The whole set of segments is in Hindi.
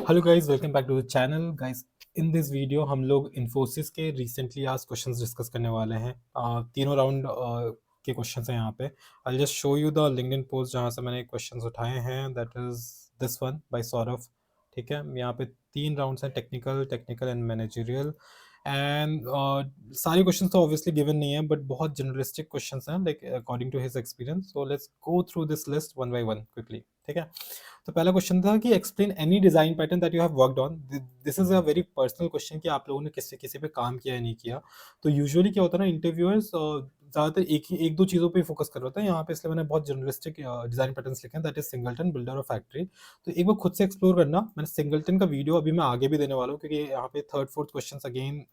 Hello guys, welcome back to the channel guys. In this video हम लोग इन्फोसिस के रिसेंटली आस्क्ड क्वेश्चंस डिस्कस करने वाले हैं। तीनों राउंड के क्वेश्चंस हैं यहाँ पे। I just show you the LinkedIn post जहाँ से मैंने क्वेश्चंस उठाए हैं। That is this one by Saurabh. ठीक है, यहाँ पे 3 राउंड्स हैं, technical, technical and managerial. And सारे क्वेश्चंस तो ऑब्वियसली गिवन नहीं है, बट बहुत जनरलिस्टिक क्वेश्चंस हैं, like according to his experience. So let's go through this list one by one quickly. ठीक है, तो पहला क्वेश्चन था कि explain any design pattern that you have worked on. This is a very personal question कि आप लोगों ने किसी किसी पे काम किया या नहीं किया। तो यूजुअली क्या होता है ना, इंटरव्यूअर्स ज़्यादातर एक दो चीज़ों पे फोकस कर रहे होते हैं यहाँ पे, इसलिए मैंने बहुत जनरलिस्टिक डिजाइन पैटर्न्स लिखे हैं, दैट इज सिंगलटन, बिल्डर और फैक्ट्री। तो एक बार खुद से एक्सप्लोर करना। मैंने सिंगलटन का वीडियो अभी मैं आगे भी देने वाला हूँ, क्योंकि यहाँ पे third fourth question again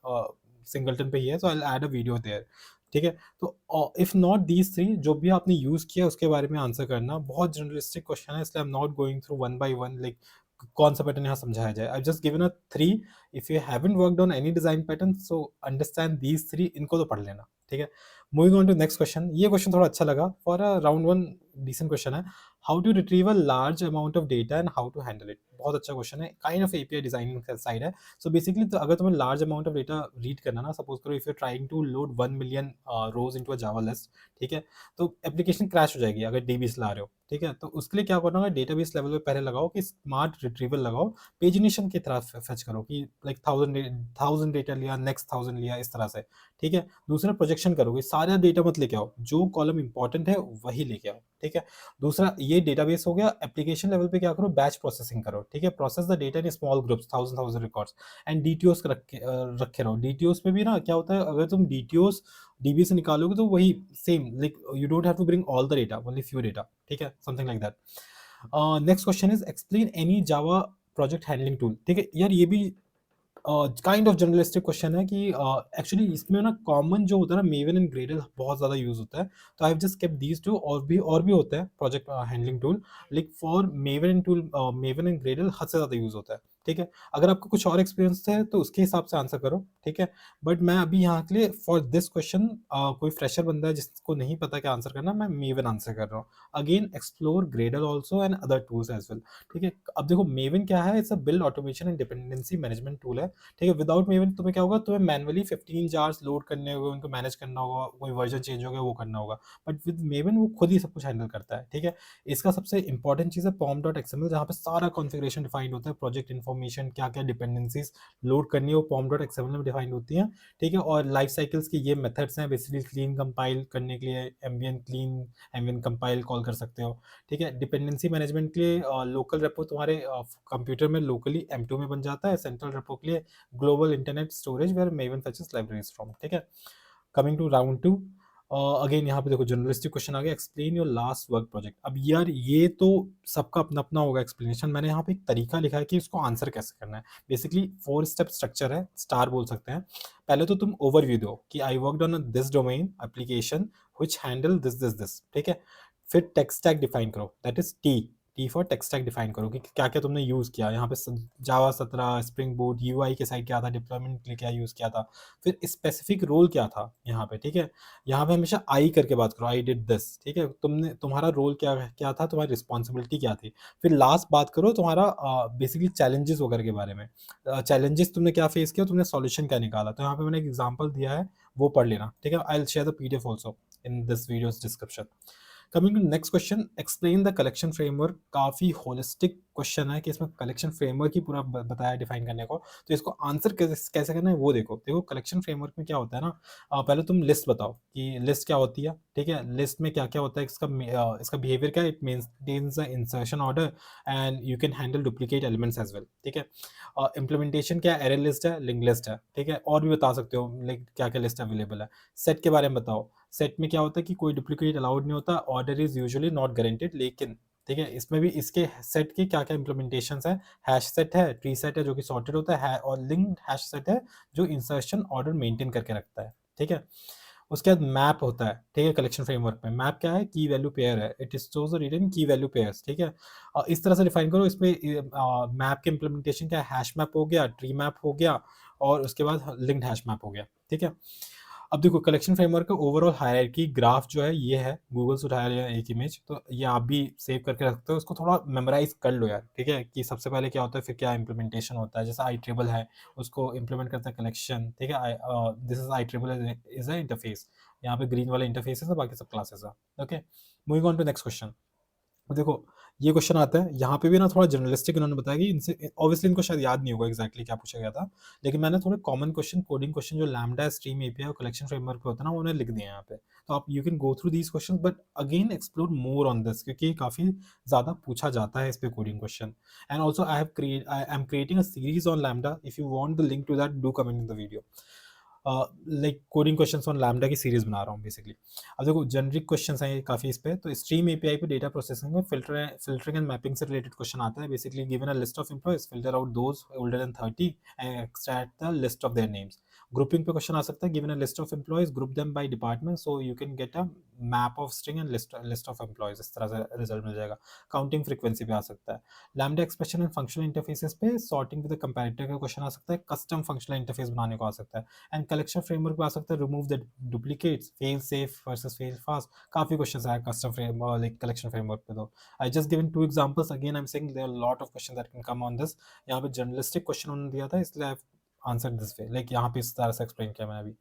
singleton पे ही है, so I add a video there. ठीक है, तो इफ नॉट दीज थ्री, जो भी आपने यूज किया उसके बारे में आंसर करना। बहुत जनरलिस्टिक क्वेश्चन है, इसलिए I am not going through one by one, like कौन सा पैटर्न यहाँ समझाया जाए। I just given a three. If you haven't worked on any design pattern, so understand these three, इनको तो पढ़ लेना। ठीक है, moving on to next question. ये क्वेश्चन थोड़ा अच्छा लगा, for a round one decent question है। How to retrieve a large amount of data and how to handle it. बहुत अच्छा क्वेश्चन है, kind of API designing side है। सो बेसिकली तो अगर तुम्हें large amount of data read करना ना, सपोज करो if you trying to load 1 million rows into a Java list, ठीक है, तो एप्लीकेशन क्रैश हो जाएगी अगर डीबीएस ला रहे हो। ठीक है, तो उसके लिए क्या करना होगा, डेटाबेस लेवल पे पहले लगाओ कि स्मार्ट रिट्रीवल लगाओ, पेजिनेशन की तरह फेच करो कि लाइक 1000 डेटा लिया, नेक्स्ट 1000 लिया, इस तरह से। ठीक है, दूसरा प्रोजेक्शन करोगे, सारा डेटा मत लेके आओ, जो कॉलम इंपॉर्टेंट है वही लेके आओ। ठीक है, दूसरा ये डेटाबेस हो गया। एप्लीकेशन लेवल पे क्या करो, बैच प्रोसेसिंग करो। ठीक है, process the data in small groups, 1000 records. And DTOs रखे रहो। डीटीओस पे भी ना क्या होता है, अगर तुम डीटीओस डीबी से निकालोगे तो वही same, like you don't have to bring all the data, only few data. ठीक है, something like that. Next question is explain any Java project handling tool. ठीक है यार, ये भी काइंड ऑफ जर्नलिस्टिक क्वेश्चन है कि एक्चुअली इसमें ना कॉमन जो होता है ना, मेवन एंड ग्रेडल बहुत ज़्यादा यूज होता है। तो I have just kept these two. और भी होता है project handling tool, like for maven and tool, maven and Gradle हद से ज़्यादा यूज होता है। ठीक है, अगर आपको कुछ और एक्सपीरियंस है तो उसके हिसाब से आंसर करो। ठीक है, बट मैं अभी यहाँ के लिए फॉर दिस क्वेश्चन, कोई फ्रेशर बंदा है जिसको नहीं पता क्या आंसर करना, मैं मेवन आंसर कर रहा हूँ। Again explore Gradle also and other tools as well. ठीक है, अब देखो मेवन क्या है, it's a build automation and dependency management tool है। ठीक है, विदाउट मेवन तुम्हें क्या होगा, तुम्हें मैनुअली 15 जार्स लोड करने होंगे, उनको मैनेज करना होगा, कोई वर्जन चेंज हो गया वो करना होगा। बट विद मेवन वो खुद ही सब कुछ हैंडल करता है। ठीक है, इसका सबसे इंपॉर्टेंट चीज़ है पॉम डॉट एक्सएमएल, जहाँ पे सारा कॉन्फ़िगरेशन डिफाइंड होता है, प्रोजेक्ट इन्फॉर्मेशन क्या क्या डिपेंडेंसीज लोड करनी है वो पॉम डॉट एक्सएमएल में डिफाइंड होती हैं। ठीक है, और लाइफ साइकिल्स के ये मेथड्स हैं बेसिकली। क्लीन कंपाइल करने के लिए एम्बियन क्लीन, एम्बियन कंपाइल कॉल कर सकते हो। ठीक है, डिपेंडेंसी मैनेजमेंट के लिए लोकल रेपो तुम्हारे कंप्यूटर में लोकली M2 में बन जाता है। सेंट्रल रेपो के लिए global internet storage where maven फैचेस libraries from. ठीक है, coming two round to. Again यहाँ पे देखो जर्नलिस्टिक क्वेश्चन आ गया, explain your last work project. अब यार ये तो सबका अपना अपना होगा एक्सप्लेनेशन। मैंने यहाँ पे एक तरीका लिखा है कि इसको आंसर कैसे करना है। बेसिकली 4 स्टेप स्ट्रक्चर है, स्टार बोल सकते हैं। पहले तो तुम ओवरव्यू दो कि I worked on this domain application which handle this this this. ठीक है, फिर टेक स्टैक डिफाइन करो, that is T. T for tech stack define करो कि क्या क्या तुमने यूज़ किया यहाँ पे। जावा 17, स्प्रिंग बूट, यूआई के साइड क्या था, डिप्लॉयमेंट के लिए क्या यूज़ किया था, फिर स्पेसिफिक रोल क्या था यहाँ पे। ठीक है, यहाँ पे हमेशा आई करके बात करो, आई डिड दिस। ठीक है, तुम्हारा रोल क्या क्या था, तुम्हारी रिस्पॉन्सिबिलिटी क्या थी। फिर लास्ट बात करो तुम्हारा बेसिकली चैलेंजेस वगैरह के बारे में। चैलेंजेस तुमने क्या फेस किया, तुमने सॉल्यूशन क्या निकाला। तो यहाँ पे मैंने एक एग्जाम्पल दिया है, वो पढ़ लेना। ठीक है, I will share the PDF also in this videos description. Coming to next question, explain the collection framework. काफ़ी होलिस्टिक क्वेश्चन है कि इसमें कलेक्शन फ्रेमवर्क ही पूरा बताया डिफाइन करने को। तो इसको आंसर कैसे करना है वो देखो। देखो कलेक्शन फ्रेमवर्क में क्या होता है ना, पहले तुम लिस्ट बताओ कि लिस्ट क्या होती है। ठीक है, लिस्ट में क्या क्या होता है, इसका बिहेवियर क्या है, it maintains the insertion order and you can handle duplicate elements as well. ठीक है, इम्प्लीमेंटेशन क्या, एरे लिस्ट है, लिंक लिस्ट है। ठीक है, और भी बता सकते हो लाइक क्या क्या लिस्ट अवेलेबल है। सेट के बारे में बताओ। सेट में क्या होता है कि कोई डुप्लीकेट अलाउड नहीं होता, order is usually not guaranteed. लेकिन ठीक है, इसमें भी इसके सेट के क्या क्या इंप्लीमेंटेशन है। हैश सेट है, ट्री सेट है जो कि सॉर्टेड होता है, और लिंक्ड हैश सेट है जो इंसर्शन ऑर्डर मेंटेन करके रखता है। ठीक है, उसके बाद मैप होता है। ठीक है, कलेक्शन फ्रेमवर्क में मैप क्या है, की वैल्यू पेयर है, इट स्टोर्स द रिटर्न की वैल्यू पेयर्स। ठीक है, इस तरह से डिफाइन करो। इसमें मैप के इंप्लीमेंटेशन क्या है, हैश मैप हो गया, ट्री मैप हो गया, और उसके बाद लिंक्ड हैश मैप हो गया। ठीक है, अब देखो कलेक्शन फ्रेमवर्क का ओवरऑल हायरार्की ग्राफ जो है ये है, गूगल से उठाया लिया एक इमेज, तो ये आप भी सेव करके रखते हो, उसको थोड़ा मेमोराइज कर लो यार, ठीक है, कि सबसे पहले क्या होता है फिर क्या इंप्लीमेंटेशन होता है। जैसे आई ट्रिबल है, उसको इंप्लीमेंट करता है कलेक्शन, ठीक है, this is iterable is a interface, यहाँ पे ग्रीन वाला इंटरफेस है, बाकी सब क्लासेस है। Okay, moving on to next question. देखो ये क्वेश्चन आता है, यहाँ पे भी ना थोड़ा जर्नलिस्टिक इन्होंने बताया कि इनसे ऑब्वियसली इनको शायद याद नहीं होगा एग्जैक्टली क्या पूछा गया था, लेकिन मैंने थोड़े कॉमन क्वेश्चन, कोडिंग क्वेश्चन जो लैम्डा, स्ट्रीम एपीआई और कलेक्शन फ्रेमवर्क पे होता है ना, वो उन्हें लिख दिए हैं यहाँ पे। तो आप you can go through these question, but again explore more on this, क्योंकि काफी ज्यादा पूछा जाता है इस पे coding question. And also I am creating a series on lambda, if you want the link to that do comment in the video. Like coding questions on lambda की सीरीज बना रहा हूँ बेसिकली। अब देखो जेनरिक क्वेश्चंस हैं ये काफ़ी इस पे, तो स्ट्रीम एपीआई पे डेटा प्रोसेसिंग में फिल्टरिंग एंड मैपिंग से रिलेटेड क्वेश्चन आता है। Basically given a list of employees, filter out those older than 30 and extract the list of their names. Grouping पे क्वेश्चन आ सकता है, given a list of employees, group them by department, so you can get a map of string and list of employees, इस तरह से रिजल्ट मिल जाएगा। काउंटिंग फ्रीक्वेंसी पे आ सकता है। Lambda expression and functional interfaces पे सॉर्टिंग विद कंपैरेटर का क्वेश्चन आ सकता है। कस्टम फंक्शनल इंटरफेस बनाने को आ सकता है। एंड कलेक्शन फ्रेमवर्क पे आ सकता है, remove the duplicates, fail safe versus fail fast. काफी क्वेश्चंस आए custom frame like collection framework पे। तो I just given two examples, again I am saying there are lot of question that can come on this. यहाँ पे जर्नलिस्टिक क्वेश्चन उन्होंने दिया था, इसलिए I answer this way, like यहाँ पे इस तरह से एक्सप्लेन किया मैंने अभी।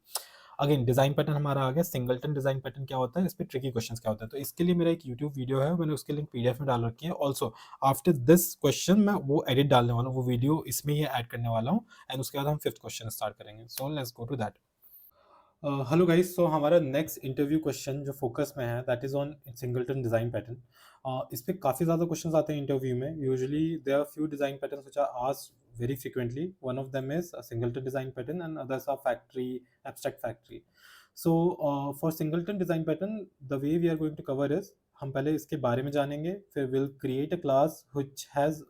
अगेन डिजाइन पैटर्न हमारा आ गया, सिंगलटन डिजाइन पैटर्न क्या होता है, इस पे ट्रिकी क्वेश्चंस क्या होता है। तो इसके लिए मेरा एक यूट्यूब वीडियो है, मैंने उसके लिंक पीडीएफ में डाल रखी है। ऑल्सो आफ्टर दिस क्वेश्चन मैं वो एडिट डालने वाला हूँ, वो वीडियो इसमें ही ऐड करने वाला हूँ, एंड उसके बाद हम फिफ्थ क्वेश्चन स्टार्ट करेंगे। So let's go to that. Hello guys, so हमारा नेक्स्ट इंटरव्यू क्वेश्चन जो फोकस में है that is on singleton design pattern. इस पे काफ़ी ज़्यादा क्वेश्चंस आते हैं इंटरव्यू में। Usually there are few design patterns which are asked very frequently. One of them is singleton design pattern and others are factory, abstract factory. So for singleton design pattern the way we are going to cover is, हम पहले इसके बारे में जानेंगे, फिर will create a class which has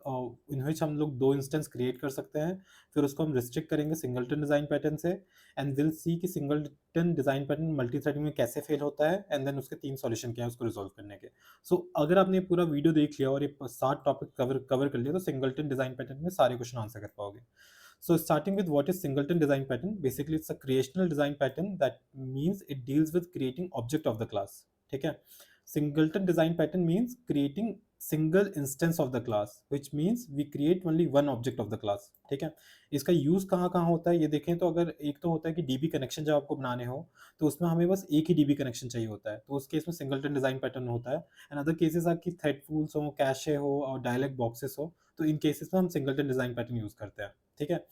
in which हम लोग दो इंस्टेंस क्रिएट कर सकते हैं, फिर उसको हम रिस्ट्रिक्ट करेंगे सिंगलटन डिजाइन पैटर्न से, एंड विल सी कि singleton design pattern multi threading में कैसे फेल होता है, एंड देन उसके 3 सॉल्यूशन क्या है उसको रिजॉल्व करने के। सो अगर आपने पूरा वीडियो देख लिया और ये 7 टॉपिक कवर कर लिया, तो सिंगलटन डिजाइन पैटर्न में सारे क्वेश्चन आंसर कर पाओगे। So starting with what is singleton design pattern, basically it's a creational design pattern that means it deals with creating object of the class. ठीक है, singleton design pattern means creating single instance of the class, which means we create only one object of the class. ठीक है, इसका यूज कहाँ कहाँ होता है ये देखें तो, अगर एक तो होता है कि डीबी कनेक्शन जब आपको बनाने हो, तो उसमें हमें बस एक ही डीबी कनेक्शन चाहिए होता है, तो उस केस में सिंगलटन डिजाइन पैटर्न होता है। एंड अदर केसेस आपकी थ्रेड पूल्स हो, कैशे हो और डायलेक्ट बॉक्सेस हो, तो इन केसेस में हम सिंगलटन डिजाइन पैटर्न यूज करते हैं। ठीक है,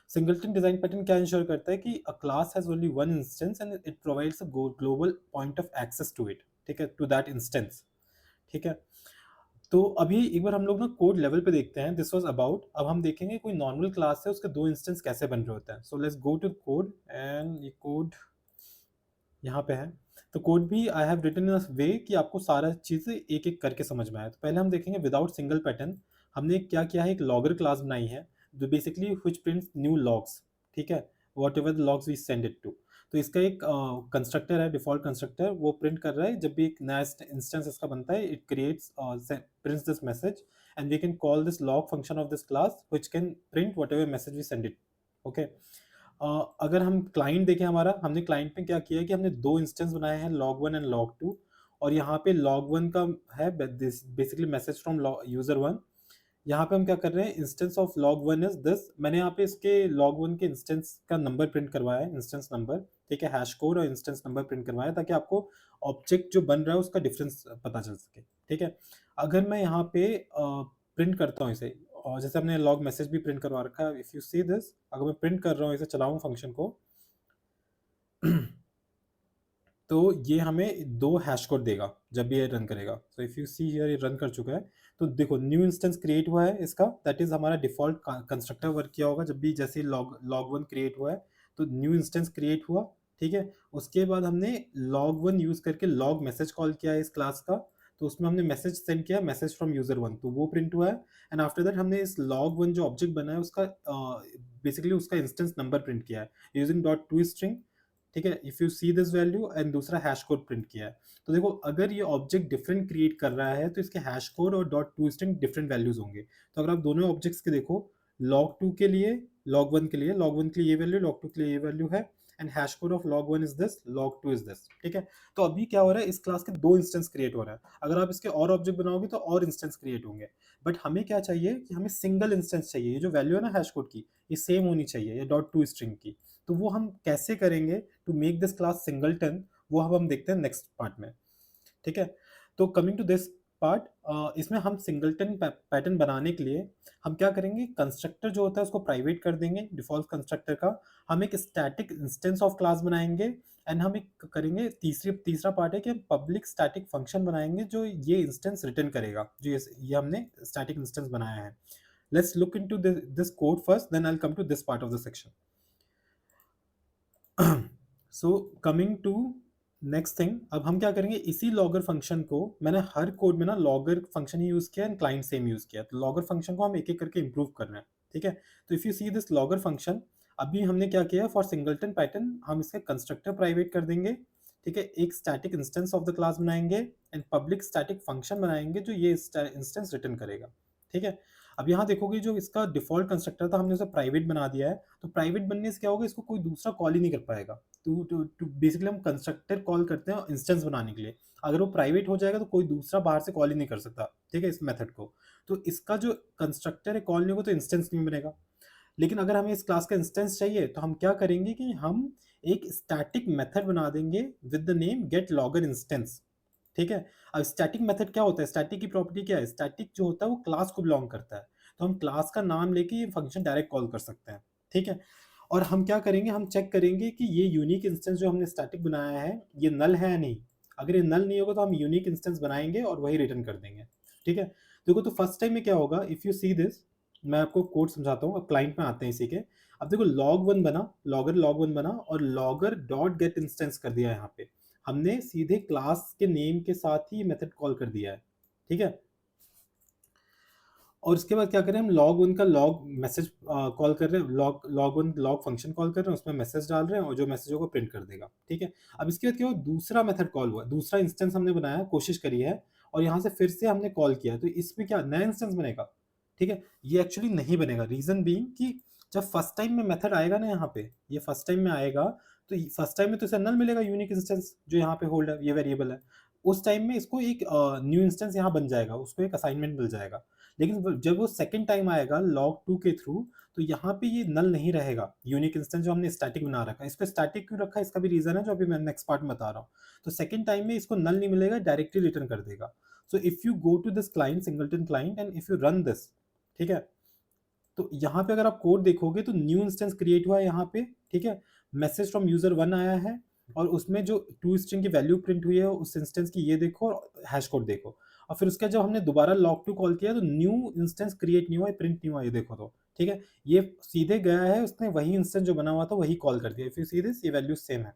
सिंगलटन डिजाइन पैटर्न क्या इंश्योर करता है कि a class has only one instance and it provides a global point of access to it, ठीक है, टू दैट इंस्टेंस। ठीक है, तो अभी एक बार हम लोग ना कोड लेवल पे देखते हैं, दिस वाज अबाउट। अब हम देखेंगे कोई नॉर्मल क्लास है उसके दो इंस्टेंस कैसे बन रहे होते हैं। So let's go to code, एंड ये कोड यहाँ पे है। तो कोड भी आई हैव रिटन इन अ वे कि आपको सारा चीज़ें एक एक करके समझ में आए। तो पहले हम देखेंगे विदाउट सिंगल पैटर्न हमने क्या किया है, एक लॉगर क्लास बनाई है जो basically which prints new logs. ठीक है, whatever the logs we send it to. तो इसका एक कंस्ट्रक्टर है, डिफॉल्ट कंस्ट्रक्टर, वो प्रिंट कर रहा है जब भी एक नया इंस्टेंस इसका बनता है, it creates prints this message, and we can call this log function of this class which can print whatever message we send it. Okay, अगर हम क्लाइंट देखें, हमारा हमने क्लाइंट में क्या किया है कि हमने दो इंस्टेंस बनाए हैं, log 1 एंड log 2, और यहाँ पे log 1 का है बेसिकली मैसेज फ्रॉम यूजर 1। यहाँ पे हम क्या कर रहे हैं, instance of log 1 is this. मैंने यहाँ पे इसके log 1 के इंस्टेंस का नंबर प्रिंट करवाया है, इंस्टेंस नंबर, ठीक है, हैश कोड और इंस्टेंस नंबर प्रिंट करवाया ताकि आपको ऑब्जेक्ट जो बन रहा है उसका डिफरेंस पता चल सके। ठीक है, अगर मैं यहाँ पे प्रिंट करता हूँ इसे, और जैसे हमने लॉग मैसेज भी प्रिंट करवा रखा है, इफ यू सी दिस, अगर मैं प्रिंट कर रहा हूँ, इसे चलाऊँ फंक्शन को तो ये हमें दो हैश कोड देगा जब भी ये रन करेगा। सो इफ यू सी हियर ये रन कर चुका है, तो देखो न्यू इंस्टेंस क्रिएट हुआ है इसका, दैट इज हमारा डिफॉल्ट कंस्ट्रक्टर वर्क किया होगा जब भी जैसे लॉग 1 क्रिएट हुआ है, तो न्यू इंस्टेंस क्रिएट हुआ। ठीक है, उसके बाद हमने log 1 यूज करके log मैसेज कॉल किया है इस क्लास का, तो उसमें हमने मैसेज सेंड किया, मैसेज फ्रॉम यूजर 1, तो वो प्रिंट हुआ है। एंड आफ्टर दैट हमने इस log 1 जो ऑब्जेक्ट बना है उसका बेसिकली उसका इंस्टेंस नंबर प्रिंट किया है यूजिंग डॉट टू स्ट्रिंग। ठीक है, if you see this value, and दूसरा हैश कोड प्रिंट किया है। तो देखो अगर ये ऑब्जेक्ट डिफरेंट क्रिएट कर रहा है तो इसके हैश कोड और dot to string different values होंगे। तो अगर आप दोनों ऑब्जेक्ट्स के देखो, log 2 के लिए, log 1 के लिए, log 1 के लिए ये वैल्यू, log 2 के लिए ये वैल्यू है, and hash code of log 1 is this, log 2 is this. ठीक है, तो अभी क्या हो रहा है, इस क्लास के 2 इंस्टेंस क्रिएट हो रहा है। अगर आप इसके और ऑब्जेक्ट बनाओगे तो और इंस्टेंस क्रिएट होंगे, बट हमें क्या चाहिए कि हमें सिंगल इंस्टेंस चाहिए। ये जो वैल्यू है ना हैश कोड की, ये सेम होनी चाहिए, ये डॉट टू स्ट्रिंग की। तो वो हम कैसे करेंगे to make this class singleton, वो अब हम देखते हैं नेक्स्ट पार्ट में। ठीक है, तो कमिंग टू दिस पार्ट, इसमें हम सिंगलटन पैटर्न बनाने के लिए हम क्या करेंगे, कंस्ट्रक्टर जो होता है उसको प्राइवेट कर देंगे डिफॉल्ट कंस्ट्रक्टर का। हम एक स्टैटिक इंस्टेंस ऑफ क्लास बनाएंगे, एंड हम एक करेंगे तीसरा पार्ट है कि हम पब्लिक स्टैटिक फंक्शन बनाएंगे जो ये इंस्टेंस रिटर्न करेगा, जो ये हमने स्टैटिक इंस्टेंस बनाया है। Let's look into this code first, then I will come to this part of the section. So coming to next thing, अब हम क्या करेंगे, इसी लॉगर फंक्शन को मैंने हर कोड में ना लॉगर फंक्शन ही यूज किया एंड क्लाइंट सेम यूज किया, तो लॉगर फंक्शन को हम एक एक करके इंप्रूव कर रहे हैं। ठीक है, तो if you see this logger function, अभी हमने क्या किया, फॉर सिंगलटन पैटर्न हम इसके कंस्ट्रक्टर प्राइवेट कर देंगे। ठीक है, एक static instance of the class बनाएंगे एंड पब्लिक स्टैटिक फंक्शन बनाएंगे जो ये इंस्टेंस रिटर्न करेगा। ठीक है, अब यहाँ देखोगे जो इसका डिफॉल्ट कंस्ट्रक्टर था हमने उसे प्राइवेट बना दिया है, तो प्राइवेट बनने से क्या होगा, इसको कोई दूसरा कॉल ही नहीं कर पाएगा। तो बेसिकली हम कंस्ट्रक्टर कॉल करते हैं इंस्टेंस बनाने के लिए, अगर वो प्राइवेट हो जाएगा तो कोई दूसरा बाहर से कॉल ही नहीं कर सकता। ठीक है, इस मेथड को, तो इसका जो कंस्ट्रक्टर है कॉल नहीं होगा तो इंस्टेंस नहीं बनेगा। लेकिन अगर हमें इस क्लास का इंस्टेंस चाहिए तो हम क्या करेंगे कि हम एक स्टैटिक मेथड बना देंगे with the name gate logger instance. ठीक है, अब स्टैटिक मेथड क्या होता है, स्टैटिक की प्रॉपर्टी क्या है, स्टैटिक जो होता है वो क्लास को बिलोंग करता है, तो हम क्लास का नाम लेके ये फंक्शन डायरेक्ट कॉल कर सकते हैं। ठीक है, और हम क्या करेंगे, हम चेक करेंगे कि ये यूनिक इंस्टेंस जो हमने स्टैटिक बनाया है ये नल है या नहीं। अगर ये नल नहीं होगा तो हम यूनिक इंस्टेंस बनाएंगे और वही रिटर्न कर देंगे। ठीक है, देखो तो फर्स्ट टाइम में क्या होगा, इफ यू सी दिस, मैं आपको कोड समझाता हूँ। अब क्लाइंट में आते हैं इसी के। अब देखो log 1 बना, लॉगर log 1 बना और लॉगर डॉट गेट इंस्टेंस कर दिया यहाँ पे, हमने सीधे क्लास के नेम के साथ ही मेथड कॉल कर दिया है। ठीक है, और उसके बाद क्या करें, हम log1 का log मैसेज कॉल कर रहे हैं, log1 log फंक्शन कॉल कर रहे हैं, उसमें मैसेज डाल रहे हैं और जो मैसेज होगा प्रिंट कर देगा। ठीक है, अब इसके बाद क्या हुआ, दूसरा मेथड कॉल हुआ, दूसरा इंस्टेंस हमने बनाया, कोशिश करी है और यहाँ से फिर से हमने कॉल किया, तो इसमें क्या नया इंस्टेंस बनेगा। ठीक है, ये एक्चुअली नहीं बनेगा, रीजन बीइंग कि जब फर्स्ट टाइम में मेथड आएगा ना, यहाँ पे ये फर्स्ट टाइम में आएगा, तो फर्स्ट टाइम में तो इसे नल मिलेगा, यूनिक इंस्टेंस जो यहाँ पे होल्ड है, ये वेरिएबल है। उस टाइम में इसको एक न्यू इंस्टेंस यहाँ बन जाएगा, उसको एक असाइनमेंट मिल जाएगा। लेकिन जब वो सेकंड टाइम आएगा log 2 के थ्रू, तो यहाँ पे ये नल नहीं रहेगा, यूनिक इंस्टेंस जो हमने स्टैटिक बना रखा है। इसको स्टैटिक क्यों रखा है, इसका भी रीजन है जो अभी मैं नेक्स्ट पार्ट में बता रहा हूँ। तो सेकंड टाइम में इसको नल नहीं मिलेगा, डायरेक्टली रिटर्न कर देगा। So if you go to this client, singleton client, and if you run this, ठीक है, तो यहाँ पे अगर आप कोड देखोगे तो न्यू इंस्टेंस क्रिएट हुआ है यहाँ पे। ठीक है, मैसेज फ्रॉम यूजर 1 आया है और उसमें जो टू स्ट्रिंग की वैल्यू प्रिंट हुई है उस इंस्टेंस की ये देखो और हैश कोड देखो। और फिर उसके जब हमने दोबारा log 2 कॉल किया तो न्यू इंस्टेंस क्रिएट नहीं हुआ है, प्रिंट नहीं हुआ, ये देखो तो। ठीक है, ये सीधे गया है, उसने वही इंस्टेंस जो बना हुआ था वही कॉल कर दिया। इफ यू सी दिस, ये वैल्यू सेम है।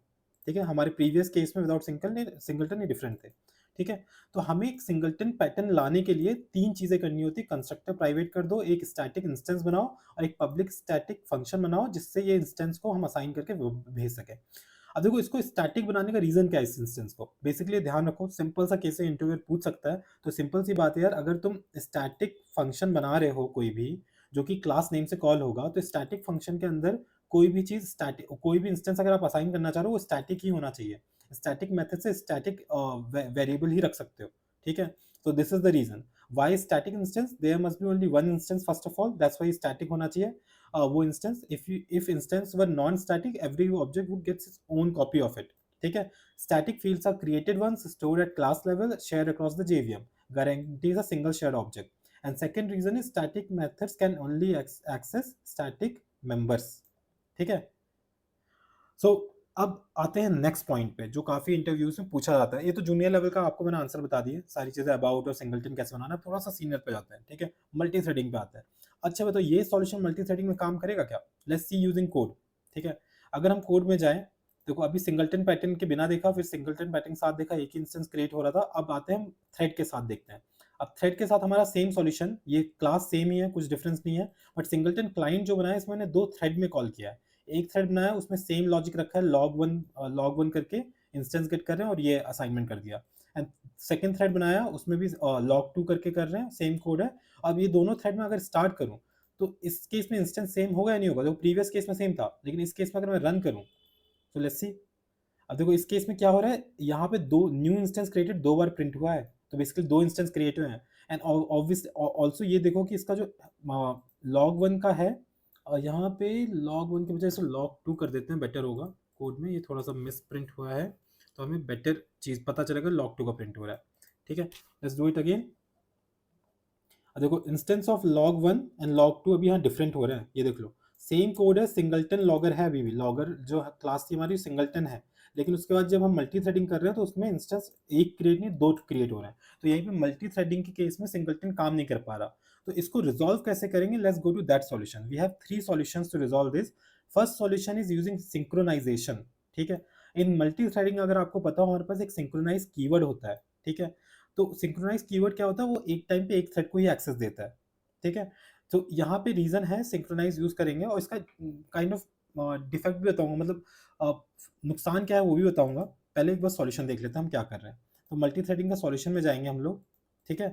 ठीक है, हमारे प्रीवियस केस में विदाउट सिंगलटन ही डिफरेंट थे। ठीक है, तो हमें एक सिंगलटन पैटर्न लाने के लिए 3 चीजें करनी होती, कंस्ट्रक्टर प्राइवेट कर दो, एक स्टैटिक इंस्टेंस बनाओ और एक पब्लिक स्टैटिक फंक्शन बनाओ जिससे ये इंस्टेंस को हम असाइन करके भेज सके। अब देखो इसको स्टैटिक बनाने का रीजन क्या है, इस इंस्टेंस को बेसिकली ध्यान रखो, सिंपल सा केस इंटरव्यूअर पूछ सकता है। तो सिंपल सी बात है यार, अगर तुम स्टैटिक फंक्शन बना रहे हो कोई भी जो कि क्लास नेम से कॉल होगा, तो स्टैटिक फंक्शन के अंदर कोई भी चीज स्टैटिक, कोई भी इंस्टेंस अगर आप असाइन करना चाह रहे हो वो स्टैटिक ही होना चाहिए। स्टैटिक मेथड से स्टैटिक वेरिएबल ही रख सकते हो। ठीक है, तो this is the reason why static instance, there must be only one instance first of all, that's why static होना चाहिए। वो instance, if instance were non static, every object would get its own copy of it. ठीक है, static fields are created once, stored at class level, shared across the JVM, guarantees a single shared object. And second reason is static methods can only access static members. ठीक है, सो अब आते हैं नेक्स्ट पॉइंट पे जो काफी इंटरव्यूज में पूछा जाता है। ये तो जूनियर लेवल का आपको मैंने आंसर बता दिया, सारी चीजें अबाउट और सिंगलटन कैसे बनाना है, थोड़ा सा सीनियर पे जाते हैं। ठीक है, मल्टी थ्रेडिंग पे आता है। अच्छा बताओ ये सॉल्यूशन मल्टी थ्रेडिंग में काम करेगा क्या, लेट्स सी यूजिंग कोड। ठीक है, अगर हम कोड में जाएं, देखो अभी सिंगलटन पैटर्न के बिना देखा, फिर सिंगलटन पैटर्न के साथ देखा, एक ही इंस्टेंस क्रिएट हो रहा था। अब आते हैं हम थ्रेड के साथ देखते हैं। अब थ्रेड के साथ हमारा सेम सॉल्यूशन, ये क्लास सेम ही है, कुछ डिफरेंस नहीं है, बट सिंगलटन क्लाइंट जो बनाया इसमें मैंने 2 थ्रेड में कॉल किया है। एक थ्रेड बनाया उसमें सेम लॉजिक रखा है, log1 करके इंस्टेंस गेट कर रहे हैं और ये असाइनमेंट कर दिया। एंड सेकंड थ्रेड बनाया उसमें भी log2 करके कर रहे हैं, सेम कोड है। अब ये दोनों थ्रेड में अगर स्टार्ट करूं तो इस केस में इंस्टेंस सेम होगा या नहीं होगा, जो प्रीवियस केस में सेम था, लेकिन इस केस में अगर मैं रन करूं तो लेट्स सी। अब देखो इस केस में क्या हो रहा है, यहाँ पे दो न्यू इंस्टेंस क्रिएटेड 2 बार प्रिंट हुआ है, तो बेसिकली 2 इंस्टेंस क्रिएट हुए हैं। एंड ऑब्वियस ऑल्सो ये देखो कि इसका जो log1 का है, यहाँ पे log1 की बजाय इसे log2 कर देते हैं, बेटर होगा। कोड में ये थोड़ा सा मिस प्रिंट हुआ है, तो हमें बेटर चीज़ पता चलेगा log2 का प्रिंट हो रहा है। ठीक है, लेट्स डू इट अगेन। देखो instance of log1 and log2 अभी यहाँ डिफरेंट हो रहे हैं, ये देख लो। सेम कोड है, सिंगलटन लॉगर है, अभी भी लॉगर जो क्लास थी हमारी सिंगलटन है, लेकिन उसके बाद जब हम मल्टी थ्रेडिंग कर रहे हैं तो उसमें इंस्टेंस एक क्रिएट नहीं 2 क्रिएट हो रहे हैं। तो यहीं पे मल्टी थ्रेडिंग के केस में सिंगलटन काम नहीं कर पा रहा। तो इसको रिजॉल्व कैसे करेंगे, let's go to that solution. We have 3 solutions to resolve this. First solution is using synchronization. ठीक है, इन मल्टी थ्रेडिंग अगर आपको पता हो, हमारे पास एक सिंक्रोनाइज कीवर्ड होता है। ठीक है, तो सिंक्रोनाइज कीवर्ड क्या होता है, वो एक टाइम पे एक थ्रेड को ही एक्सेस देता है। ठीक है, तो यहाँ पे रीजन है सिंक्रोनाइज यूज करेंगे, और इसका काइंड ऑफ डिफेक्ट भी बताऊंगा, मतलब नुकसान क्या है वो भी बताऊंगा। पहले एक बार सॉल्यूशन देख लेते हैं हम क्या कर रहे हैं। तो मल्टी थ्रेडिंग का सॉल्यूशन में जाएंगे हम लोग। ठीक है,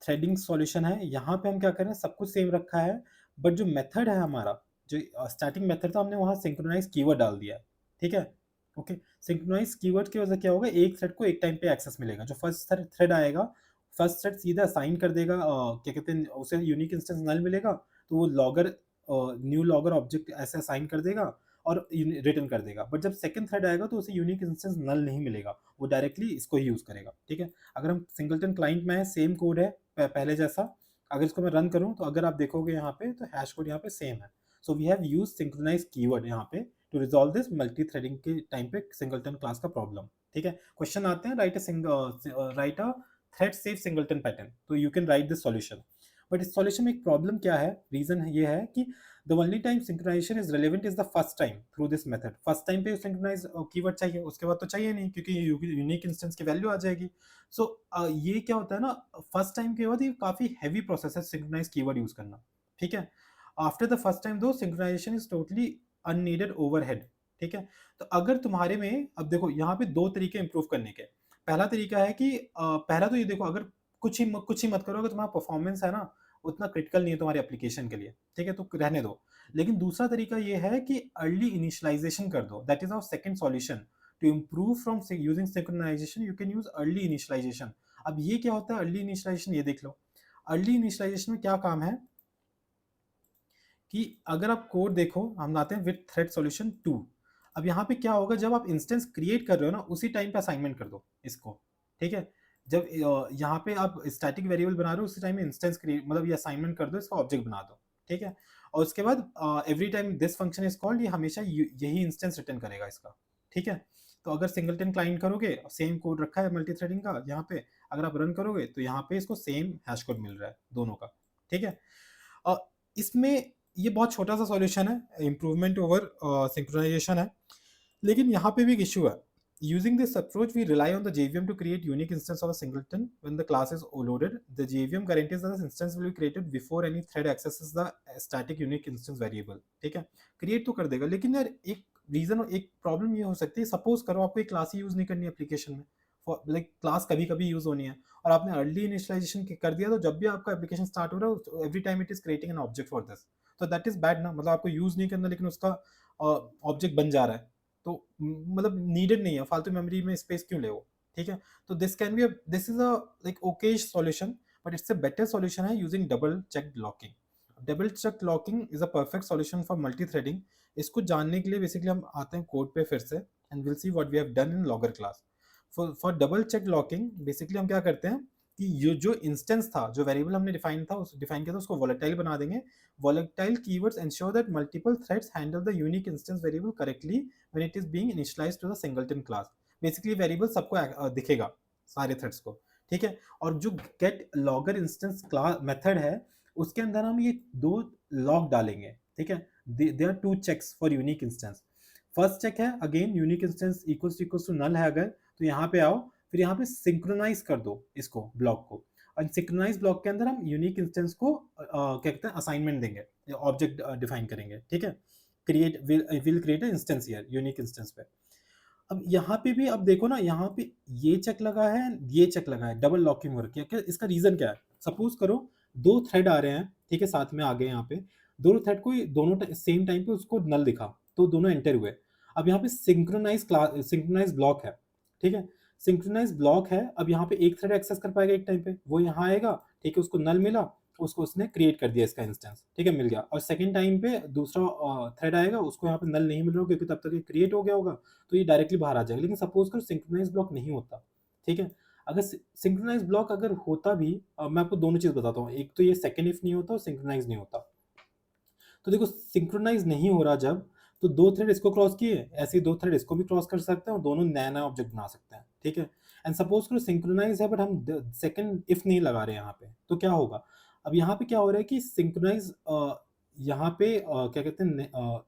थ्रेडिंग सॉल्यूशन है, यहाँ पे हम क्या कर रहे हैं, सब कुछ सेम रखा है, बट जो मेथड है हमारा, जो स्टार्टिंग मेथड था, हमने वहाँ सिंक्रोनाइज कीवर्ड डाल दिया है। ठीक है, ओके। सिंक्रोनाइज कीवर्ड की वजह से क्या होगा, एक थ्रेड को एक टाइम पे एक्सेस मिलेगा। जो फर्स्ट थ्रेड आएगा, फर्स्ट थ्रेड सीधा असाइन कर देगा, क्या कहते हैं उसे, यूनिक इंस्टेंस नल मिलेगा, तो वो लॉगर न्यू लॉगर ऑब्जेक्ट ऐसे असाइन कर देगा और रिटर्न कर देगा। बट जब सेकंड थ्रेड आएगा तो उसे यूनिक इंस्टेंस नल नहीं मिलेगा, वो डायरेक्टली इसको ही यूज करेगा। ठीक है, अगर हम सिंगलटन क्लाइंट में है, सेम कोड है पहले जैसा, अगर इसको मैं रन करूं तो अगर आप देखोगे यहाँ पे तो हैश कोड यहाँ पे सेम है। So we have use synchronize keyword यहाँ पे to resolve this multi threading के टाइम पे सिंगलटन क्लास का प्रॉब्लम। ठीक है, क्वेश्चन आते हैं, write a thread safe singleton pattern, तो you can write this solution. But इस सॉल्यूशन में एक प्रॉब्लम क्या है, रीजन ये है कि the only time synchronization is relevant is the first time through this method. First time पे सिंक्रोनाइज कीवर्ड चाहिए, उसके बाद तो चाहिए नहीं, क्योंकि यूनिक इंस्टेंस की वैल्यू आ जाएगी। सो ये क्या होता है ना, फर्स्ट टाइम के बाद ये काफी हैवी प्रोसेस है सिंक्रोनाइज कीवर्ड यूज करना। ठीक है, आफ्टर द फर्स्ट टाइम दो synchronisation is totally unneeded overhead. ठीक है, तो अगर तुम्हारे में, अब देखो यहाँ पे दो तरीके इंप्रूव करने के। पहला तरीका है कि पहला तो ये देखो, अगर कुछ ही मत करो, अगर तुम्हारा परफॉर्मेंस है ना उतना क्रिटिकल नहीं है तुम्हारे एप्लीकेशन के लिए, ठीक है, तो रहने दो। लेकिन दूसरा तरीका ये है कि अर्ली इनिशियलाइजेशन कर दो। That is our second solution to improve from using synchronization, you can use early initialization. अब ये क्या होता है अर्ली इनिशियलाइजेशन, ये देख लो। अर्ली इनिशियलाइजेशन में क्या काम है कि अगर आप कोड देखो, हम आते हैं विद थ्रेड सॉल्यूशन 2। अब यहाँ पे क्या होगा, जब आप इंस्टेंस क्रिएट कर रहे हो ना, उसी टाइम पे असाइनमेंट कर दो इसको। ठीक है, जब यहाँ पे आप स्टैटिक वेरिएबल बना रहे हो, उसी टाइम में इंस्टेंस क्रिएट, मतलब ये असाइनमेंट कर दो, इसका ऑब्जेक्ट बना दो। ठीक है, और उसके बाद every time this function is called, ये हमेशा यही इंस्टेंस रिटर्न करेगा इसका। ठीक है, तो अगर सिंगलटन क्लाइंट करोगे, सेम कोड रखा है मल्टी थ्रेडिंग का यहाँ पे, अगर आप रन करोगे तो यहाँ पे इसको सेम हैश कोड मिल रहा है दोनों का। ठीक है, इसमें ये बहुत छोटा सा सॉल्यूशन है, इम्प्रूवमेंट ओवर सिंक्रोनाइजेशन है, लेकिन यहाँ पे भी एक इशू है। Using this approach, we rely on the JVM to create unique instance of a singleton when the class is loaded. The JVM guarantees that the instance will be created before any thread accesses the static unique instance variable. ठीक है, क्रिएट तो कर देगा, लेकिन यार एक रीजन, एक प्रॉब्लम ये हो सकती है, सपोज करो आपको एक क्लास ही यूज नहीं करनी एप्लीकेशन में, लाइक क्लास कभी कभी यूज होनी है, और आपने अर्ली इनिशियलाइजेशन कर दिया, तो जब भी आपका एप्लीकेशन स्टार्ट हो रहा है, every time it is creating an object for this, तो दैट इज बैड ना, मतलब आपको यूज नहीं करना लेकिन उसका ऑब्जेक्ट बन जा रहा है, तो मतलब नीडेड नहीं है, फालतू मेमोरी में स्पेस क्यों ले वो। ठीक है, तो this is a like okayish solution, but it's a better solution है using double check locking. Double check locking is a perfect solution for multi threading. इसको जानने के लिए बेसिकली हम आते हैं कोड पे फिर से, and will see what we have done in logger class. For double check locking basically हम क्या करते हैं कि ये जो इंस्टेंस था, जो वेरिएबल हमने डिफाइन किया था, उसको वोलेटाइल बना देंगे। Volatile keywords ensure that multiple threads handle the unique instance variable correctly when it is being initialized to the singleton class. Basically variable सबको दिखेगा, सारे थ्रेड्स को। ठीक है, और जो get logger instance class method है, उसके अंदर हम ये दो लॉग डालेंगे। ठीक है, there are two checks for unique instance. First check है again unique instance equals to null है अगर, तो यहाँ पे आओ, फिर यहाँ पे सिंक्रोनाइज कर दो इसको ब्लॉक को, और सिंक्रोनाइज ब्लॉक के अंदर हम यूनिक इंस्टेंस को क्या कहते हैं असाइनमेंट देंगे, ऑब्जेक्ट डिफाइन करेंगे। ठीक है, create will create instance here unique instance पे। अब यहाँ पे भी अब देखो ना, यहाँ पे ये चेक लगा है, ये चेक लगा है, डबल लॉकिंग हो रखी है। क्या इसका रीजन क्या है, सपोज करो दो थ्रेड आ रहे हैं, ठीक है, साथ में आ गए, यहाँ पे दोनों थ्रेड को दोनों सेम टाइम पे उसको नल दिखा, तो दोनों एंटर हुए। अब यहाँ पे सिंक्रोनाइज ब्लॉक है, ठीक है। सिंक्रोनाइज ब्लॉक है, अब यहाँ पे एक थ्रेड एक्सेस कर पाएगा एक टाइम पे, वो यहाँ आएगा, ठीक है, उसको नल मिला, उसको उसने क्रिएट कर दिया इसका इंस्टेंस, ठीक है, मिल गया। और सेकंड टाइम पे दूसरा थ्रेड आएगा, उसको यहाँ पे नल नहीं मिल रहा क्योंकि तब तक ये क्रिएट हो गया होगा, तो ये डायरेक्टली बाहर आ जाएगा। लेकिन सपोज करो सिंक्रोनाइज ब्लॉक नहीं होता, ठीक है। अगर सिंक्रोनाइज ब्लॉक अगर होता भी, मैं आपको दोनों चीज बताता हूँ, एक तो ये सेकंड इफ नहीं होता और सिंक्रोनाइज नहीं होता। तो देखो सिंक्रोनाइज नहीं हो रहा जब, तो दो थ्रेड इसको क्रॉस किए, ऐसे ही दो थ्रेड इसको भी क्रॉस कर सकते हैं और दोनों नया नया ऑब्जेक्ट बना सकते हैं, ठीक है। एंड सपोज करो सिंक्रोनाइज है बट हम सेकंड इफ नहीं लगा रहे हैं यहाँ पे, तो क्या होगा? अब यहाँ पे क्या हो रहा है कि सिंक्रोनाइज यहाँ पे क्या कहते हैं,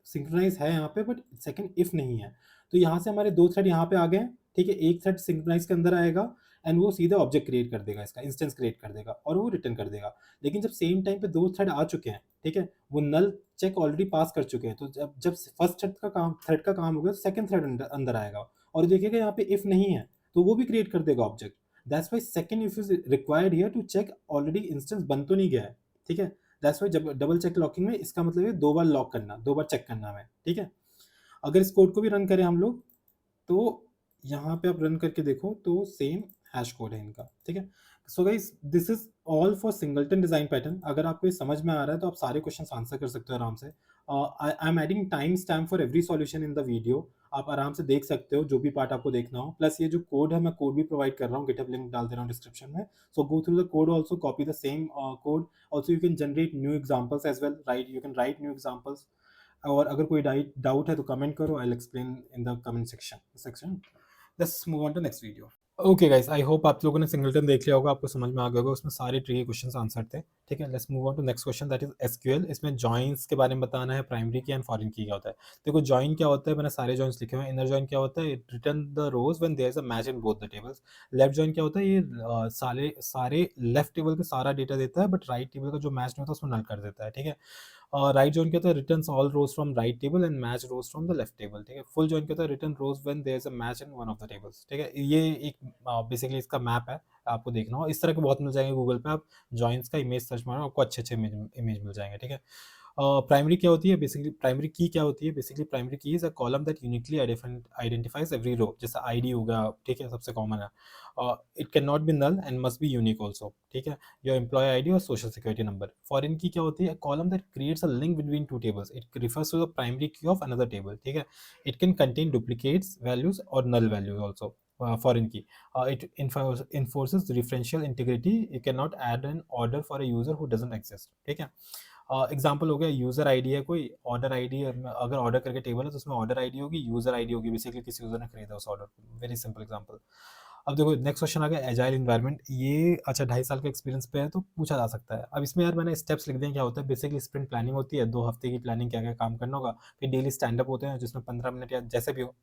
सिंक्रोनाइज है यहाँ पे बट सेकंड इफ नहीं है। तो यहाँ से हमारे दो थ्रेड यहाँ पे आ गए हैं, ठीक है। एक थ्रेड सिंक्रोनाइज के अंदर आएगा एंड वो सीधे ऑब्जेक्ट क्रिएट कर देगा, इसका इंस्टेंस क्रिएट कर देगा और वो रिटर्न कर देगा। लेकिन जब सेम टाइम पे दो थ्रेड आ चुके हैं, ठीक है, वो नल चेक ऑलरेडी पास कर चुके हैं, तो जब जब फर्स्ट थ्रेड का काम हो गया तो सेकंड थ्रेड अंदर अंदर आएगा और देखिएगा यहाँ पे इफ नहीं है तो वो भी क्रिएट कर देगा object. That's why second if is required here to check already instance बन तो नहीं गया है, ठीक है। दैट्स वाई जब डबल चेक लॉकिंग में इसका मतलब है दो बार लॉक करना, दो बार चेक करना है, ठीक है। अगर इस कोड को भी रन करें हम लोग, तो यहाँ पे आप रन करके देखो तो सेम हैश कोड है इनका, ठीक है। So guys this is all for singleton design pattern. अगर आपको ये समझ में आ रहा है तो आप सारे क्वेश्चन आंसर कर सकते हो आराम से। I am adding time stamp for every solution in the video, आप आराम से देख सकते हो जो भी पार्ट आपको देखना हो। प्लस ये जो कोड है मैं कोड भी प्रोवाइड कर रहा हूँ, गिटहब लिंक डाल दे रहा हूँ डिस्क्रिप्शन में। So go through the code also, copy the same code. Also you can generate new examples as well, right, you can write new examples. और अगर कोई डाउट है तो कमेंट करो, I will explain in the comment section. Let's move on to next video. Okay guys, I hope आप लोगों ने सिंगलटन देख लिया होगा, आपको समझ में आ गया होगा, उसमें सारे ट्रिकी क्वेश्चंस आंसर थे, ठीक है। Let's move on to next question, that is SQL. इसमें जॉइंस के बारे में बताना है, प्राइमरी की एंड फॉरेन की क्या होता है। देखो जॉइन क्या होता है, मैंने सारे जॉइंस लिखे हुए हैं। इनर जॉइन क्या होता है, return the rows when there is a match in both the tables. Left join क्या होता है, ये सारे सारे लेफ्ट टेबल का सारा डेटा देता है बट राइट टेबल का जो मैच नहीं होता उसमें नल कर देता है, ठीक है। राइट जॉइन क्या होता है, returns all rows from right table and match rows from the left table, ठीक है। फुल जॉइन क्या होता है, return rows when there is a match in one of the tables, ठीक है। ये एक बेसिकली इसका मैप है, आपको देखना हो। इस तरह के बहुत मिल जाएंगे गूगल पे, आप जॉइंस का इमेज सर्च मारो, आपको अच्छे अच्छे इमेज मिल जाएंगे, ठीक है। प्राइमरी क्या होती है, बेसिकली प्राइमरी की क्या होती है, basically primary key is a column that uniquely identifies every row. जैसा आईडी हो गया, ठीक है, सबसे कॉमन है। It can not be null and must be unique also, ठीक है। योर एम्प्लॉय आईडी और social security number. Foreign key क्या होती है, column that creates a link between two tables, it refers to the primary key of another table, ठीक है। It can contain duplicates values और नल वैल्यूज ऑल्सो। फॉरेन की it enforces differential integrity, you cannot add an order for a user who doesn't exist, ठीक है। एग्जाम्पल हो गया, यूजर आईडी है कोई, ऑर्डर आईडी, अगर ऑर्डर करके टेबल है तो उसमें ऑर्डर आईडी होगी, यूजर आईडी होगी, बेसिकली किसी यूजर ने खरीदा उस ऑर्डर को। Very simple example. अब देखो नेक्स्ट क्वेश्चन आ गया, एजाइल इन्वायरमेंट। ये अच्छा 2.5 साल का एक्सपीरियंस पे है तो पूछा जा सकता है। अब इसमें यार मैंने स्टेप्स लिख दिए, क्या होता है, बेसिकली स्प्रिंट प्लानिंग होती है, 2 हफ्ते की प्लानिंग, क्या क्या काम करना होगा। फिर डेली स्टैंड अप होते हैं जिसमें 15 मिनट या जैसे भी हो,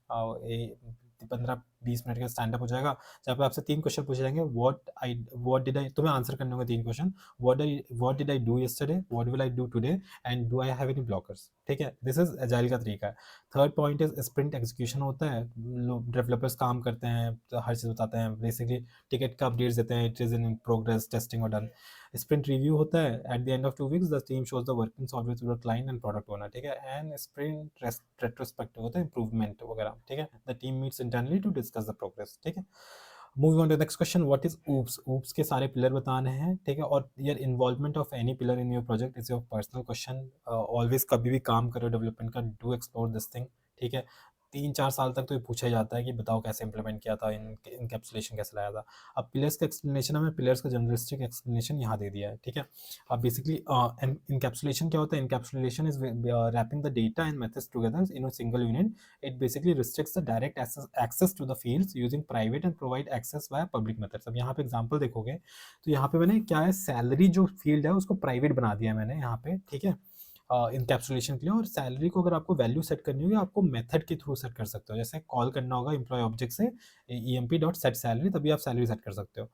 15-20 मिनट का स्टैंड अप हो जाएगा, जहाँ पे आपसे 3 क्वेश्चन पूछे जाएंगे। व्हाट डिड आई, तुम्हें आंसर करने होंगे 3 question. What did I do yesterday, what will I do today, and do I have any blockers, ठीक है। दिस इज एजाइल का तरीका है। Third point is sprint execution होता है, लोग डेवलपर्स काम करते हैं तो हर चीज़ बताते हैं, बेसिकली टिकट का अपडेट्स देते हैं, it is in progress, testing और डन। स्प्रिंट रिव्यू होता है, at the end of 2 weeks the team shows the working software to the client and product owner, ठीक है। एंड स्प्रिंट रेट्रोस्पेक्टिव होता है, इंप्रूवमेंट वगैरह, ठीक है। The team meets internally to discuss the progress, ठीक है। Moving on to next question, what is OOPs. OOPs के सारे पिलर बताने हैं, ठीक है। और यार involvement of any pillar in your project is your personal question. Always कभी भी काम करो डेवलपमेंट का, डू एक्सप्लोर दिस थिंग, ठीक है। 3-4 साल तक तो ये पूछा जाता है कि बताओ कैसे इंप्लीमेंट किया था, इनकैप्सुलेशन कैसे लाया था। अब पिलर्स का एक्सप्लेनेशन, हमें पिलर्स का जनरलिस्टिक एक्सप्लेनेशन यहाँ दे दिया है, ठीक है। अब बेसिकली इनकैप्सुलेशन क्या होता है, encapsulation is wrapping the data and methods together in a single unit. It basically restricts the direct access to the fields using private and provide access via public methods। अब यहाँ पे एग्जांपल देखोगे तो यहाँ पे मैंने क्या है, सैलरी जो फील्ड है उसको प्राइवेट बना दिया है मैंने यहाँ पे, ठीक है, इनकैप्सुलेशन के लिए। और सैलरी को अगर आपको वैल्यू सेट करनी होगी, आपको मेथड के थ्रू सेट कर सकते हो। जैसे कॉल करना होगा एम्प्लॉय ऑब्जेक्ट से emp.setSalary, तभी आप सैलरी सेट कर सकते हो।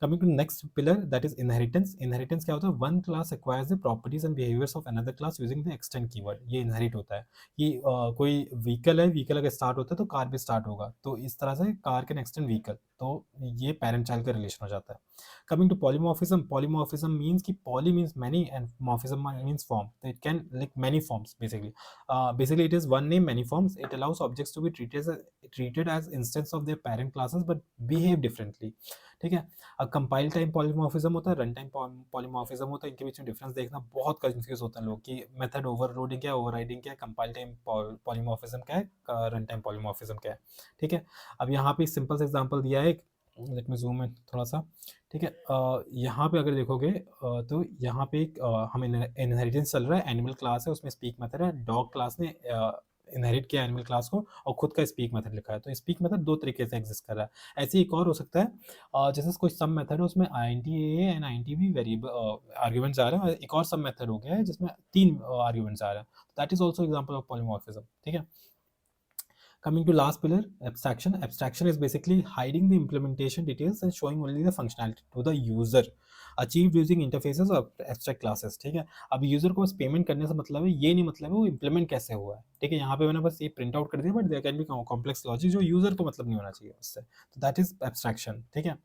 Coming to next pillar, that is inheritance। Inheritance क्या होता है, one class acquires the properties and behaviors of another class using the extend keyword। ये inherit होता है कि कोई व्हीकल है, व्हीकल अगर स्टार्ट होता है तो कार भी स्टार्ट होगा, तो इस तरह से कार कैन एक्सटेंड व्हीकल, तो ये पेरेंट चाइल्ड का रिलेशन हो जाता है। Coming to polymorphism, polymorphism means कि poly means many and morphism means form, तो it can like many forms basically. Basically it is one name many forms. It allows objects to be treated as instance of their parent classes but behave differently, ठीक है। अब कंपाइल टाइम पॉलीमॉर्फिज्म होता है, रन टाइम पॉलीमॉर्फिज्म होता है। इनके बीच में डिफरेंस देखना बहुत कंफ्यूज होते हैं लोग कि मेथड ओवरलोडिंग क्या है, ओवरराइडिंग क्या है, कंपाइल टाइम पॉलीमॉर्फिज्म क्या है, रन टाइम पॉलीमॉर्फिज्म क्या है, ठीक है। अब यहाँ पे सिंपल सा एग्जांपल दिया है, लेट मी जूम इन थोड़ा सा, ठीक है। यहाँ पे अगर देखोगे तो यहाँ पे एक हम इनहेरिटेंस चल रहा है, एनिमल क्लास है, उसमें स्पीक मेथड है, डॉग क्लास ने इनहेरिट किया एनिमल क्लास को और खुद का स्पीक मेथड लिखा है। तो स्पीक मेथड दो तरीके से एग्जिस्ट कर रहा है। ऐसे एक और हो सकता है जैसे कोई सम मेथड है, उसमें INT A and INT B variable arguments आ रहे हैं, और एक और सम मेथड हो गया है जिसमें 3 आर्ग्यूमेंट्स आ रहे हैं। That is also example of polymorphism, ठीक है। Coming to last pillar, abstraction. Abstraction is basically hiding the implementation details and showing only the functionality to the user, achieved using interfaces or abstract classes, ठीक है। अब यूजर को बस पेमेंट करने से मतलब है, ये नहीं मतलब है वो इम्प्लीमेंट कैसे हुआ है, ठीक है। यहाँ पे मैंने बस ये प्रिंट आउट कर दिया, but there can be complex logic जो यूजर को मतलब नहीं होना चाहिए उससे, तो दैट इज एब्स्ट्रैक्शन, ठीक है।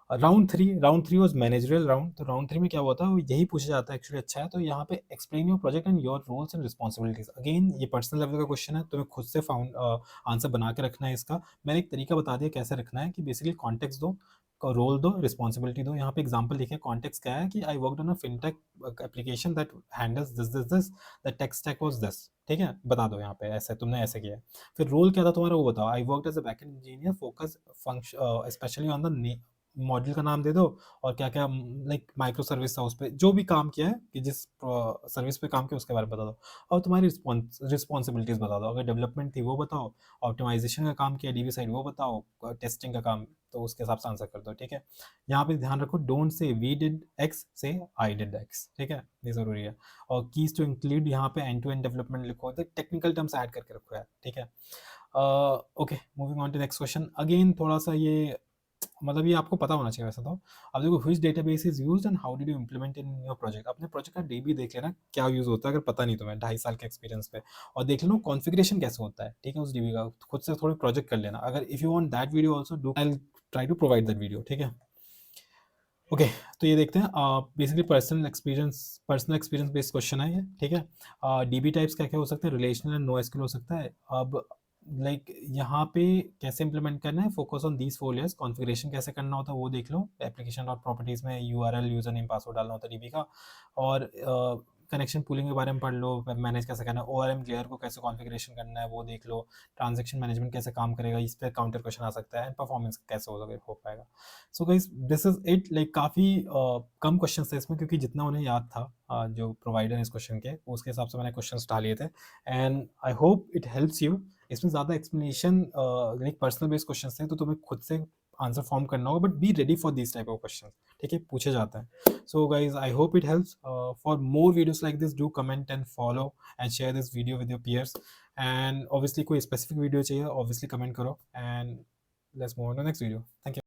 Round three was managerial round. तो राउंड थ्री में क्या हुआ था, वो यही पूछा जाता है एक्चुअली, अच्छा है। तो यहाँ पे explain your project and your roles and responsibilities. Again ये पर्सनल लेवल का क्वेश्चन है, तुम्हें खुद से आंसर बना के रखना है इसका। मैंने एक तरीका बता दिया कैसे रखना है, कि बेसिकली कॉन्टेक्स्ट दो, रोल दो, रिस्पॉन्सिबिलिटी दो। यहाँ पे एग्जाम्पल देखिए, कॉन्टेक्स्ट क्या है कि I worked on a fintech application that handles this the tech stack was this, ठीक है, बता दो यहाँ पे ऐसे तुमने ऐसे किया। फिर रोल क्या था तुम्हारा वो बताओ, I worked as a backend engineer focus function specially on the model का नाम दे दो, और क्या क्या लाइक माइक्रो सर्विस था उस पर जो भी काम किया है, कि जिस सर्विस पे काम किया उसके बारे में बता दो, और तुम्हारी रिस्पॉन्सिबिलिटीज बता दो। अगर डेवलपमेंट थी वो बताओ, ऑप्टिमाइजेशन का काम किया डीबी साइड वो बताओ, टेस्टिंग का काम, तो उसके हिसाब से आंसर कर दो, ठीक है। यहाँ पे ध्यान रखो, don't say we did x, से आई डिड एक्स, ठीक है, ये जरूरी है। और कीज टू इंक्लूड यहाँ पे एंड टू एंड डेवलपमेंट लिखो, तो टेक्निकल टर्म्स ऐड करके रखो यार, ठीक है। Okay, moving on to next question. Again थोड़ा सा ये मतलब ये आपको पता होना चाहिए वैसे तो। अब देखो, which database is used and how did you implement in your project. अपने प्रोजेक्ट का डीबी देख लेना क्या यूज होता है, अगर पता नहीं तुम्हें 2.5 साल के एक्सपीरियंस पे, और देख लेना कॉन्फ़िगरेशन कैसे होता है, ठीक है, उस डीबी का खुद से थोड़ी प्रोजेक्ट कर लेना। अगर if you want that video also do, I will try to provide that video, ठीक है। ओके, तो ये देखते हैं basically personal experience based question है ये, ठीक है। डीबी टाइप्स क्या क्या हो सकते हैं, रिलेशनल एंड नो एसक्यूएल हो सकता है। अब लाइक यहाँ पे कैसे इंप्लीमेंट करना है, focus on these 4 layers. Configuration कैसे करना होता है वो देख लो, एप्लीकेशन डॉट प्रॉपर्टीज में यूआरएल यूजर नेम पासवर्ड डालना होता है डीबी का, और कनेक्शन पूलिंग के बारे में पढ़ लो, वेब मैनेज कैसे करना है, ओआरएम लेयर को कैसे कॉन्फ़िगरेशन करना है वो देख लो, ट्रांजैक्शन मैनेजमेंट कैसे काम करेगा, इस पर काउंटर क्वेश्चन आ सकता है, एंड परफॉर्मेंस कैसे हो पाएगा। So guys this is it. Like काफ़ी कम क्वेश्चन थे इसमें, क्योंकि जितना उन्हें याद था जो प्रोवाइडर इस क्वेश्चन के, उसके हिसाब से मैंने क्वेश्चन डाल लिए थे, and I hope it helps you. इसमें ज़्यादा explanation like personal based question थे, तो तुम्हें खुद से आंसर फॉर्म करना होगा, but be ready for this type of question, ठीक है, पूछे जाते हैं। So guys I hope it helps. For more videos like this do comment and follow and share this video with your peers, and obviously कोई स्पेसिफिक वीडियो चाहिए ऑब्वियसली कमेंट करो, and let's move on to next video. Thank you.